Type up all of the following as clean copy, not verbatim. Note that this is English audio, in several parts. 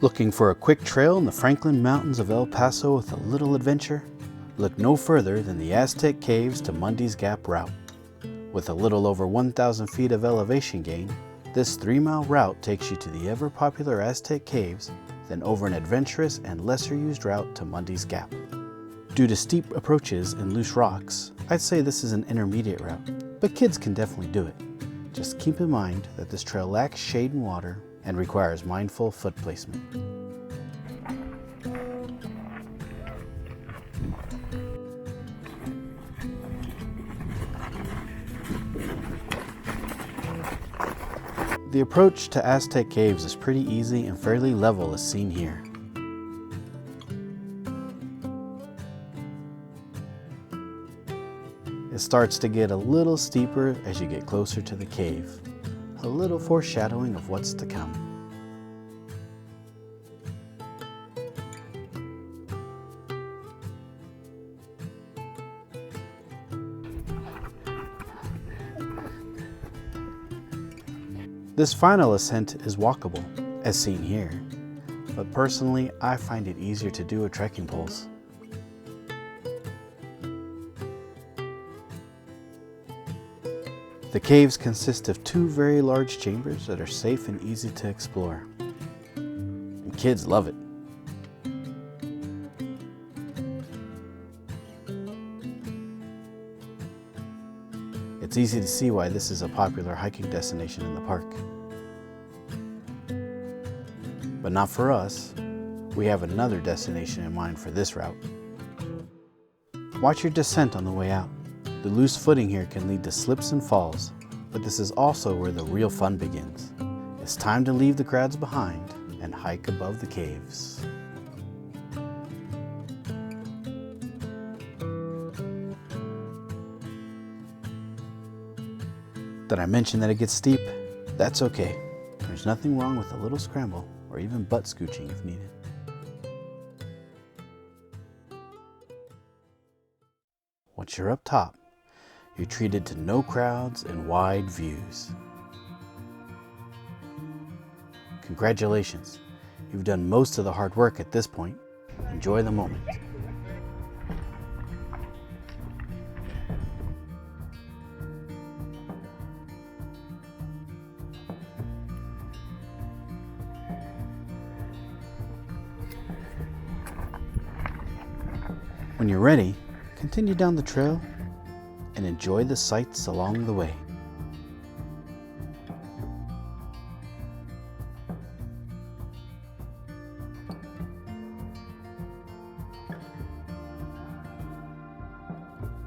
Looking for a quick trail in the Franklin Mountains of El Paso with a little adventure? Look no further than the Aztec Caves to Mundy's Gap route. With a little over 1,000 feet of elevation gain, this 3-mile route takes you to the ever-popular Aztec Caves, then over an adventurous and lesser-used route to Mundy's Gap. Due to steep approaches and loose rocks, I'd say this is an intermediate route, but kids can definitely do it. Just keep in mind that this trail lacks shade and water and requires mindful foot placement. The approach to Aztec Caves is pretty easy and fairly level as seen here. It starts to get a little steeper as you get closer to the cave, a little foreshadowing of what's to come. This final ascent is walkable, as seen here, but personally I find it easier to do with trekking poles. The caves consist of 2 very large chambers that are safe and easy to explore. And kids love it. It's easy to see why this is a popular hiking destination in the park. But not for us. We have another destination in mind for this route. Watch your descent on the way out. The loose footing here can lead to slips and falls, but this is also where the real fun begins. It's time to leave the crowds behind and hike above the caves. Did I mention that it gets steep? That's okay. There's nothing wrong with a little scramble or even butt scooching if needed. Once you're up top, you're treated to no crowds and wide views. Congratulations, you've done most of the hard work at this point. Enjoy the moment. When you're ready, continue down the trail and enjoy the sights along the way.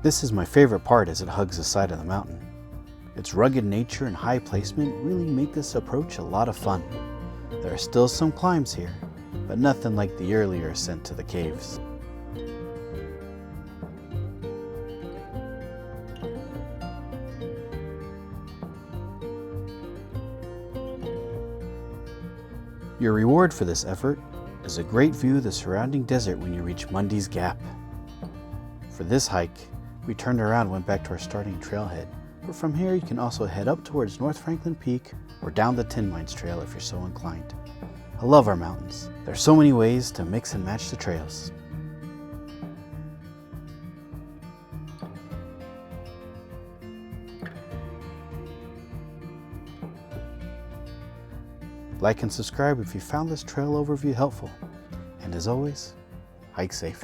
This is my favorite part as it hugs the side of the mountain. Its rugged nature and high placement really make this approach a lot of fun. There are still some climbs here, but nothing like the earlier ascent to the caves. Your reward for this effort is a great view of the surrounding desert when you reach Mundy's Gap. For this hike, we turned around and went back to our starting trailhead, but from here you can also head up towards North Franklin Peak or down the Tin Mines Trail if you're so inclined. I love our mountains. There's so many ways to mix and match the trails. Like and subscribe if you found this trail overview helpful. And as always, hike safe.